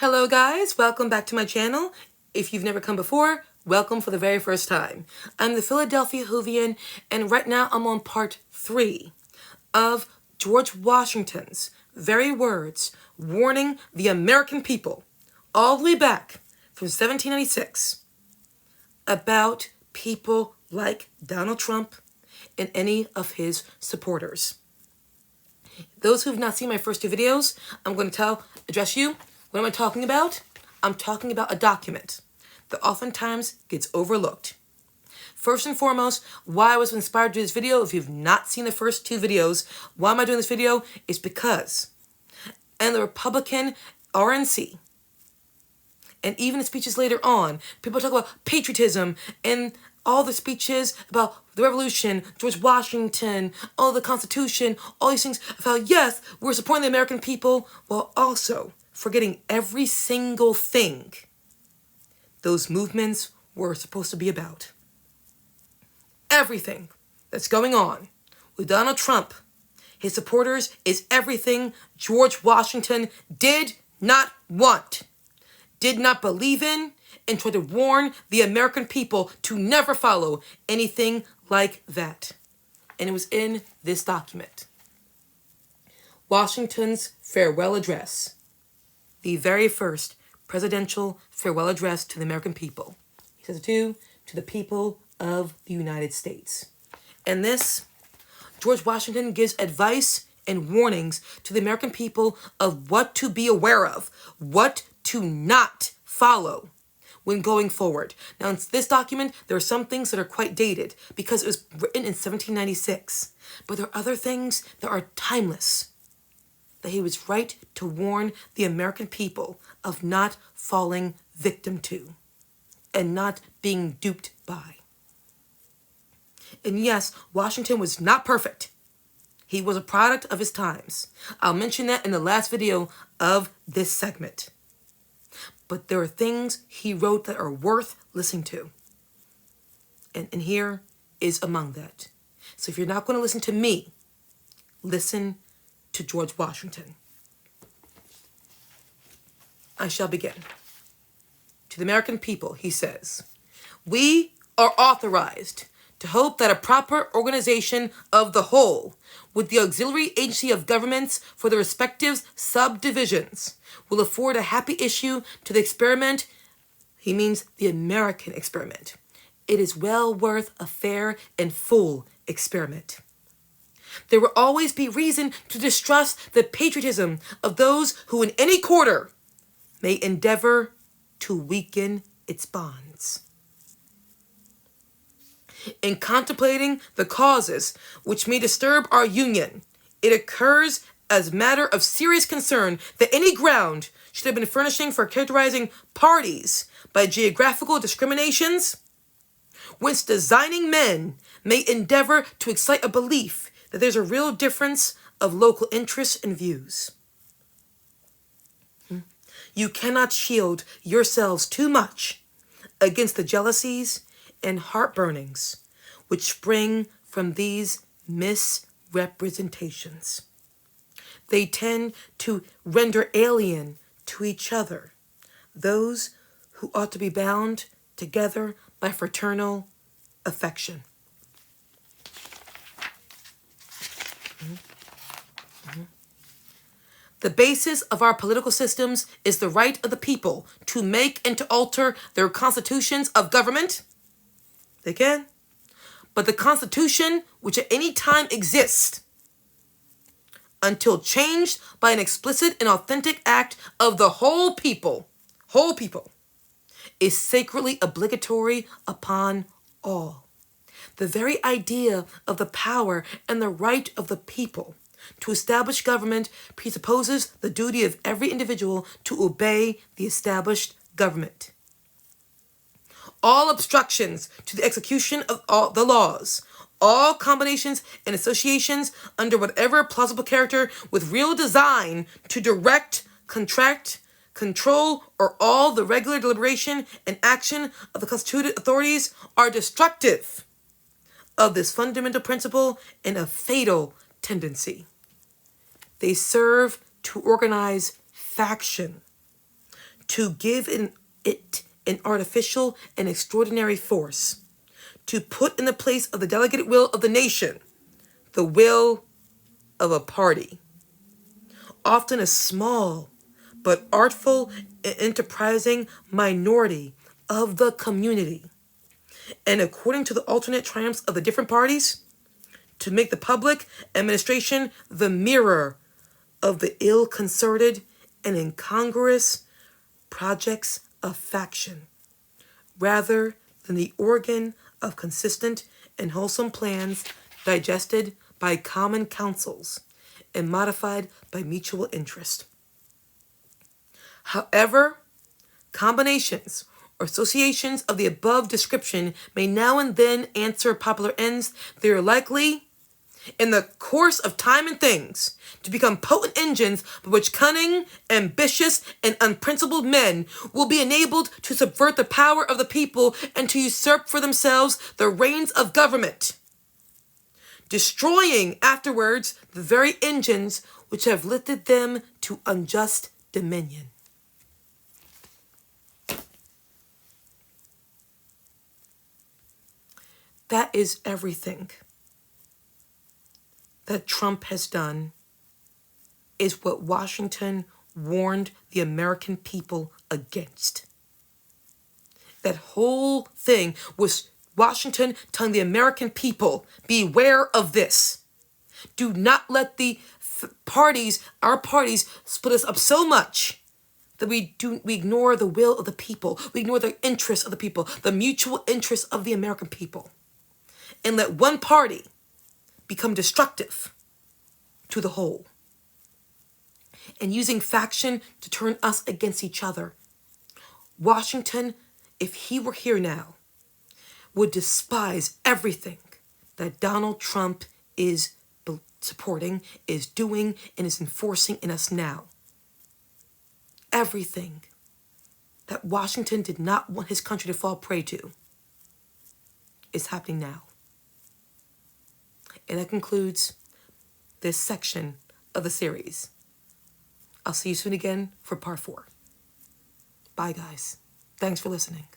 Hello guys, welcome back to my channel. If you've never come before, welcome for the very first time. I'm the Philadelphia Whovian, and right now I'm on part 3 of George Washington's very words warning the American people all the way back from 1796 about people like Donald Trump and any of his supporters. Those who have not seen my first 2 videos, I'm going to address you. What am I talking about? I'm talking about a document that oftentimes gets overlooked. First and foremost, why I was inspired to do this video, if you've not seen the first 2 videos, why am I doing this video? Is because in the Republican RNC, and even the speeches later on, people talk about patriotism and all the speeches about the Revolution, George Washington, all the Constitution, all these things about, yes, we're supporting the American people, while also forgetting every single thing those movements were supposed to be about. Everything that's going on with Donald Trump, his supporters, is everything George Washington did not want, did not believe in, and tried to warn the American people to never follow anything like that. And it was in this document. Washington's farewell address. The very first presidential farewell address to the American people. He says to the people of the United States. And this, George Washington gives advice and warnings to the American people of what to be aware of, what to not follow when going forward. Now, in this document, there are some things that are quite dated because it was written in 1796. But there are other things that are timeless, that he was right to warn the American people of not falling victim to and not being duped by. And yes, Washington was not perfect. He was a product of his times. I'll mention that in the last video of this segment. But there are things he wrote that are worth listening to. And here is among that. So if you're not going to listen to me, listen to George Washington. I shall begin. To the American people, he says, we are authorized to hope that a proper organization of the whole, with the auxiliary agency of governments for the respective subdivisions, will afford a happy issue to the experiment. He means the American experiment. It is well worth a fair and full experiment. There will always be reason to distrust the patriotism of those who in any quarter may endeavor to weaken its bonds. In contemplating the causes which may disturb our union, it occurs as matter of serious concern that any ground should have been furnishing for characterizing parties by geographical discriminations, whence designing men may endeavor to excite a belief that there's a real difference of local interests and views. You cannot shield yourselves too much against the jealousies and heartburnings which spring from these misrepresentations. They tend to render alien to each other those who ought to be bound together by fraternal affection. The basis of our political systems is the right of the people to make and to alter their constitutions of government. They can. But the Constitution, which at any time exists, until changed by an explicit and authentic act of the whole people, is sacredly obligatory upon all. The very idea of the power and the right of the people to establish government presupposes the duty of every individual to obey the established government. All obstructions to the execution of all the laws, all combinations and associations under whatever plausible character with real design to direct, contract, control, or all the regular deliberation and action of the constituted authorities are destructive of this fundamental principle and a fatal tendency. They serve to organize faction, to give it an artificial and extraordinary force, to put in the place of the delegated will of the nation, the will of a party, often a small but artful and enterprising minority of the community, and according to the alternate triumphs of the different parties, to make the public administration the mirror of the ill-concerted and incongruous projects of faction, rather than the organ of consistent and wholesome plans digested by common councils and modified by mutual interest. However, combinations or associations of the above description may now and then answer popular ends, they are likely, in the course of time and things, to become potent engines by which cunning, ambitious, and unprincipled men will be enabled to subvert the power of the people and to usurp for themselves the reins of government, destroying afterwards the very engines which have lifted them to unjust dominion. That is everything that Trump has done, is what Washington warned the American people against. That whole thing was Washington telling the American people, beware of this. Do not let the our parties, split us up so much that we ignore the will of the people. We ignore the interests of the people, the mutual interests of the American people. And let one party become destructive to the whole. And using faction to turn us against each other. Washington, if he were here now, would despise everything that Donald Trump is supporting, is doing, and is enforcing in us now. Everything that Washington did not want his country to fall prey to is happening now. And that concludes this section of the series. I'll see you soon again for part 4. Bye, guys. Thanks for listening.